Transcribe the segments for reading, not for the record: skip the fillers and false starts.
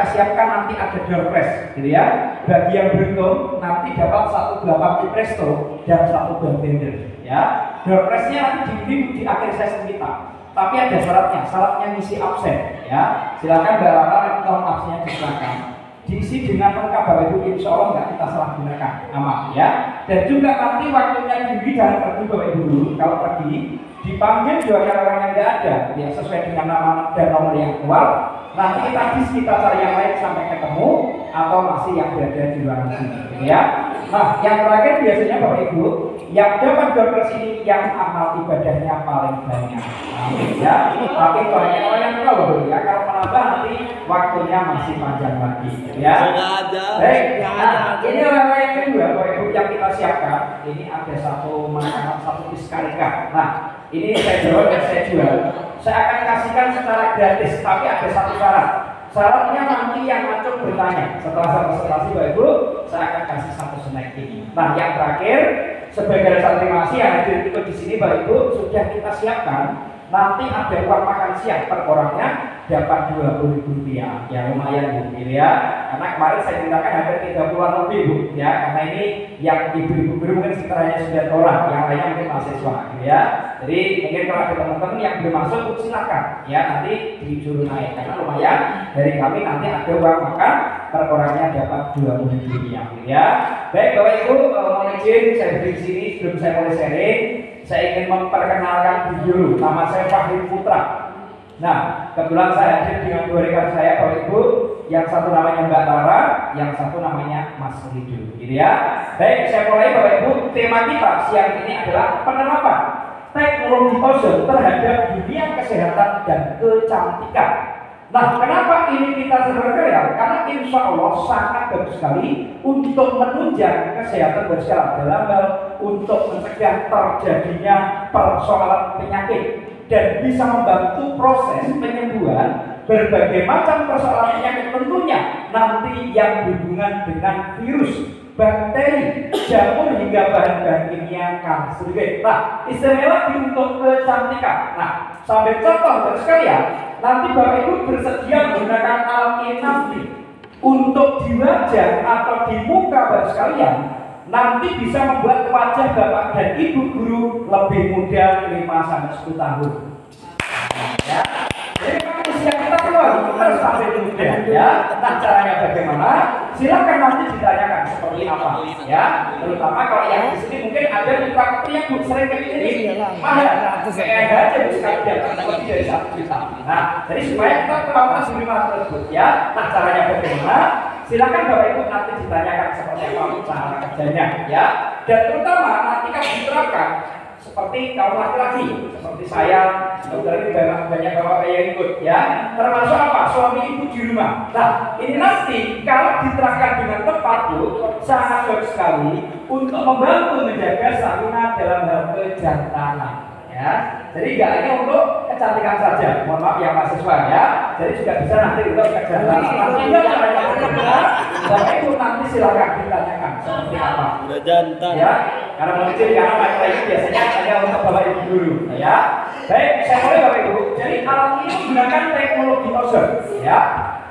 kita siapkan nanti ada door prize, gitu ya. Bagi yang beruntung nanti dapat 1 8 presto dan 1 bartender, ya. Door prize-nya nanti di akhir sesi kita. Tapi ada syaratnya ngisi absen, ya. Silakan Mbak Rara kalau absennya disilakan. Diisi dengan lengkap Bapak Ibu, insya Allah nggak kita salah gunakan, aman, ya. Dan juga nanti waktunya diri jangan pergi Bapak Ibu dulu. Kalau pergi dipanggil juga orang yang nggak ada, ya sesuai dengan nama dan nomor yang keluar. Nanti kita cari yang lain sampai ketemu atau masih yang berada di luar sini, ya. Nah, yang terakhir biasanya Bapak Ibu yang dapat door ini yang amal ibadahnya paling banyak, ya. Tapi banyak orang yang tahu ya, kalau menambah nanti waktunya masih panjang lagi, ya. Baik, nah ini orang yang kedua Bapak Ibu yang kita siapkan. Ini ada satu makanan, satu piskarika. Nah, ini saya jual dan saya jual. Saya akan kasihkan secara gratis, tapi ada satu syarat. Syaratnya nanti yang macam bertanya. Setelah saya presentasi Bapak Ibu, saya akan kasih satu snack ini. Nah, yang terakhir sebagai rasa terima kasih yang hadir ikut di sini Bapak Ibu sudah kita siapkan. Nanti ada uang makan siang per orangnya dapat Rp20.000, ya lumayan Bu, ya. Karena kemarin saya ceritakan hampir 30-an lebih Bu, ya. Karena ini yang ibu-ibu guru mungkin sekitar hanya 9 orang, yang lainnya mungkin mahasiswa, ya. Jadi mungkin kalau ada teman-teman yang belum masuk, silakan, ya nanti disuruh naik. Karena lumayan dari kami nanti ada uang makan per orangnya dapat Rp20.000, ya. Baik Bapak Ibu, mohon izin saya beri di sini sebelum saya mulai sharing. Saya ingin memperkenalkan dulu, nama saya Fahri Putra. Nah, kebetulan saya hadir dengan 2 rekan saya Bapak Ibu, yang satu namanya Mbak Tara, yang satu namanya Mas Rido, gitu ya. Baik, saya mulai Bapak Ibu. Tema kita siang ini adalah penerapan teknologi ozon terhadap dunia kesehatan dan kecantikan. Nah, kenapa ini kita sebenarnya? Karena insya Allah sangat bagus sekali untuk menunjang kesehatan bersama dalam hal untuk mencegah terjadinya persoalan penyakit dan bisa membantu proses penyembuhan berbagai macam persoalan penyakit tentunya nanti yang berhubungan dengan virus, bakteri, jamur hingga bahan-bahan kimia kanserogen. Nah, istimewa untuk kecantikan. Nah, sambil contoh sekalian, nanti Bapak Ibu bersedia menggunakan alat ini nanti untuk di wajah atau di muka Bapak sekalian, nanti bisa membuat wajah Bapak dan Ibu guru lebih muda 5-10 tahun. Ya. Jadi kalau usia kita keluar harus sampai muda, ya. Nah, caranya bagaimana? Silakan nanti ditanyakan seperti apa, ya. Terutama kalau yang di sini mungkin ada mitra yang sering ke sini, mahal. Kayak aja sekali dia lebih dari 1 juta. Nah, jadi supaya kita tahu hasil tersebut, ya. Nah, caranya bagaimana? Silakan Bapak Ibu nanti ditanyakan seperti apa cara kerjanya, ya. Dan terutama nanti kan diterapkan seperti kaum laki-laki, seperti saya, dari banyak bapak yang ikut, ya. Termasuk apa? Suami ibu di rumah. Nah, ini nanti kalau diterapkan dengan tepat Bu, sangat bagus sekali untuk membantu menjaga stamina dalam hal kejantanan, ya. Jadi nggak hanya untuk kecantikan saja, mohon maaf yang mahasiswa, ya. Jadi juga bisa nanti untuk kejantanan. Tapi caranya bagaimana? Bapak Ibu nanti silakan ditanyakan seperti apa. Jantan. Ya, karena mungkin karena materi ini biasanya hanya untuk Bapak Ibu dulu, ya. Baik, saya mulai Bapak Ibu. Jadi alat ini menggunakan teknologi ozon, ya.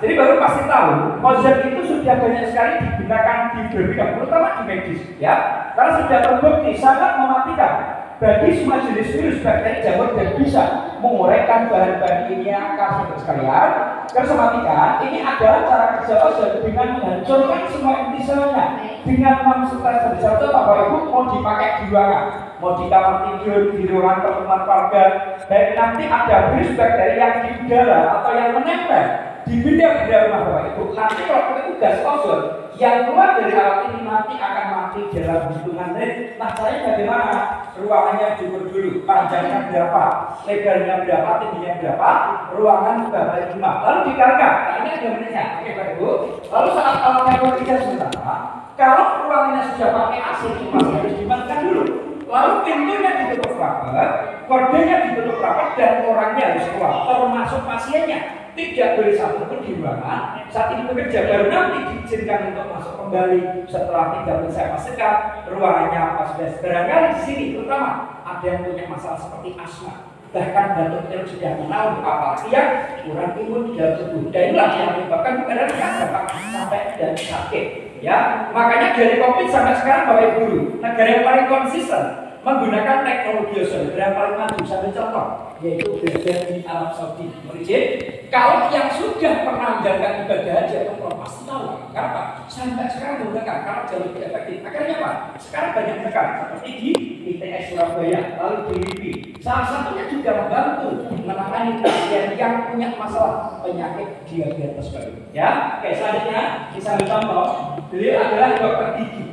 Jadi baru pasti tahu, ozon itu sudah banyak sekali digunakan di berbagai, terutama di medis, ya. Karena sudah terbukti sangat mematikan bagi semua jenis virus, bakteri, jamur dan bisa menguraikan bahan-bahan kimia kanserogen sekalian. Kesempatan ini adalah cara kerja ozon dengan menghancurkan semua inti selnya dengan 6 substansi besar itu Bapak Ibu mau dipakai di ruangan, mau di kamar tidur, di ruangan pertemuan keluarga, dan nanti ada virus bakteri yang di udara atau yang menempel di benda-benda rumah Bapak Ibu. Nanti kalau kita gas ozon yang keluar dari alat ini nanti akan mati dalam hitungan menit. Nah, caranya bagaimana? Ruangannya diukur dulu, panjangnya berapa, lebarnya berapa, tingginya berapa, ruangan berapa rumah. Lalu dikarkan. Nah, ini ada menitnya. Oke Bapak Ibu. Lalu saat alatnya bekerja sebentar, kalau ruangannya sudah pakai AC, pasti harus dimatikan dulu. Lalu pintunya ditutup rapat, kodenya ditutup rapat, dan orangnya harus keluar, termasuk pasiennya. Tidak boleh satu pun di ruangan saat ini bekerja, baru nanti diizinkan untuk masuk kembali setelah 3 menit. Saya pastikan ruangannya apa sudah. Barangkali di sini terutama ada yang punya masalah seperti asma, bahkan batuk pilek sudah menaun, apalagi yang kurang imun dalam tubuh. Dan inilah yang menyebabkan kadang gampang sampai dan sakit. Ya, makanya dari COVID sampai sekarang Bapak Ibu Guru, negara yang paling konsisten menggunakan teknologi ozon, negara yang paling maju. Sampai contoh, yaitu Brazil di Arab Saudi. Merijin, kalau yang sudah pernah menjalankan ibadah haji atau umroh pasti tahu. Kenapa? Sampai sekarang menggunakan karena jauh lebih efektif. Akhirnya apa? Sekarang banyak menekan seperti di ITS Surabaya, lalu di LIPI. Salah satunya juga membantu menangani pasien yang punya masalah penyakit diabetes. Ya, oke, selanjutnya bisa contoh. Beliau adalah dokter gigi.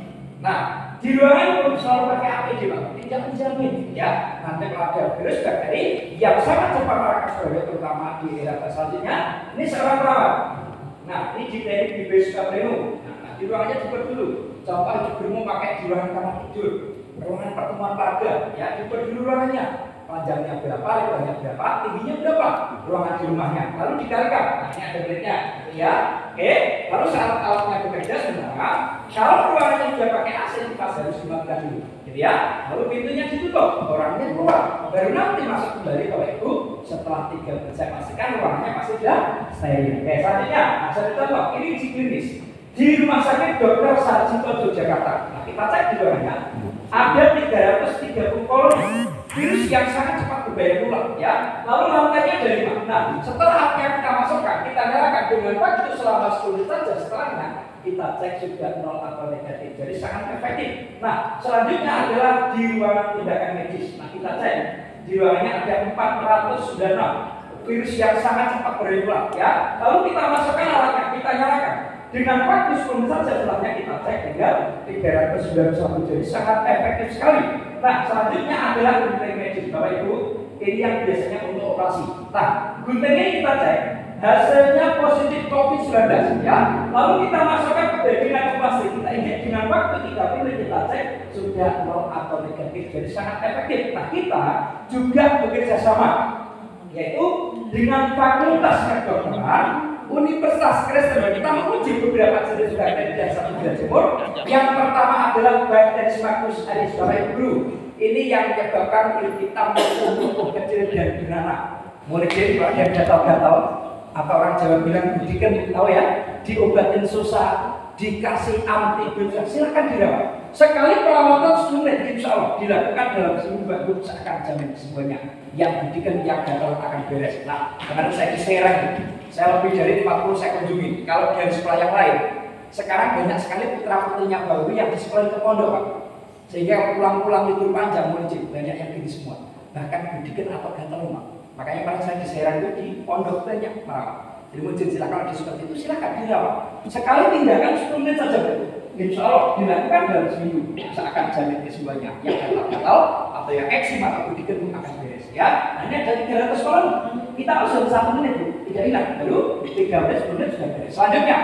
Nah, di ruangan pun selalu pakai APD, Pak. Tidak menjamin, ya. Nanti kalau ada virus bakteri yang sangat cepat merakas terutama di era selanjutnya. Ini seorang perawat. Nah, ini di teknik di basic Pleno. Nah, di ruangannya dibuat dulu. Contoh itu mau pakai di ruangan kamar tidur, ruangan pertemuan keluarga, ya dibuat dulu ruangannya. Panjangnya berapa, lebarnya berapa, tingginya berapa, ruangan di rumahnya, lalu dikalikan. Nah, ini ada gridnya, ya. Oke, lalu saat alatnya bekerja sebenarnya, kalau ruangannya sudah pakai AC, kita harus dimatikan dulu, gitu ya. Lalu pintunya ditutup, orangnya keluar, baru nanti masuk kembali Bapak Ibu. Setelah 3 menit saya pastikan ruangannya pasti sudah steril. Oke, selanjutnya, nah saya contoh, ini uji klinis di Rumah Sakit Dr. Sarjito Yogyakarta. Nah, kita cek di ruangannya, ada 330 koloni virus yang sangat cepat berbayar ulang, ya. Lalu lantainya dari mana? Nah, setelah yang kita masukkan, kita nyalakan dengan waktu selama 10 menit saja. Setelahnya kita cek sudah 0 atau negatif, jadi sangat efektif. Nah, selanjutnya adalah di ruangan tindakan medis. Nah, kita cek di ruangannya ada 496 virus yang sangat cepat berbayar ulang, ya. Lalu kita masukkan alatnya, kita nyalakan. Dengan waktu 10 menit saja, setelahnya kita cek tinggal 391, jadi sangat efektif sekali. Nah, selanjutnya adalah gunting medis, Bapak Ibu. Ini yang biasanya untuk operasi. Nah, gunting ini kita cek, hasilnya positif COVID-19, ya. Lalu kita masukkan ke bagian plastik, kita injek dengan waktu 3 menit, kita cek sudah 0 atau negatif, jadi sangat efektif. Nah, kita juga bekerja sama, yaitu dengan Fakultas Kedokteran Universitas Kristen. Kita menguji beberapa jenis bakteri yang satu di Timur. Yang pertama adalah bakteri Smactus aureus, Bapak Ibu. Ini yang menyebabkan kulit hitam, tumbuh kecil dan beranak. Mulai jadi kalau yang gatal-gatal atau orang Jawa bilang budikan, tahu ya, diobatin susah, dikasih antibiotik, silakan dirawat. Sekali perawatan 10 menit, insya Allah dilakukan dalam seminggu, Bapak seakan jamin semuanya. Yang budikan, yang gatal akan beres. Nah, karena saya di Serang, saya lebih dari 40 saya kunjungi. Kalau dari sekolah yang lain, sekarang banyak sekali putra-putrinya baru yang di sekolah ke pondok, Pak. Sehingga pulang-pulang libur panjang muncul banyak yang gini semua. Bahkan budikan atau gatal rumah. Makanya pada saya di Serang itu di pondok banyak merawat. Jadi muncul silakan di seperti itu, silakan dirawat. Sekali tindakan 10 menit saja, insya Allah dilakukan dalam seminggu. Seakan jamin kesemuanya. Yang gatal-gatal atau yang eksim atau budikan pun akan beres. Ya, hanya dari 300 kolom kita harus 1 menit, Bu. Tidak hilang, baru 13 menit sudah beres. Selanjutnya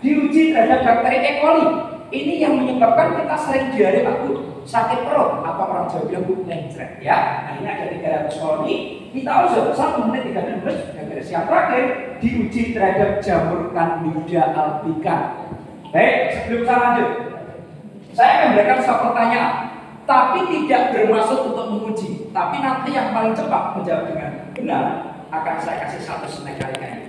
diuji terhadap bakteri E. coli. Ini yang menyebabkan kita sering diare, Pak Bu, sakit perut, apa orang Jawa bilang Bu, lencret, ya. Nah, ini ada 300 koloni, kita harus 1 menit 30 menit sudah beres. Yang terakhir diuji terhadap jamur Candida albicans. Baik, sebelum saya lanjut, saya akan memberikan satu pertanyaan, tapi tidak bermaksud untuk menguji, tapi nanti yang paling cepat menjawab dengan benar akan saya kasih 1 snack kali ini.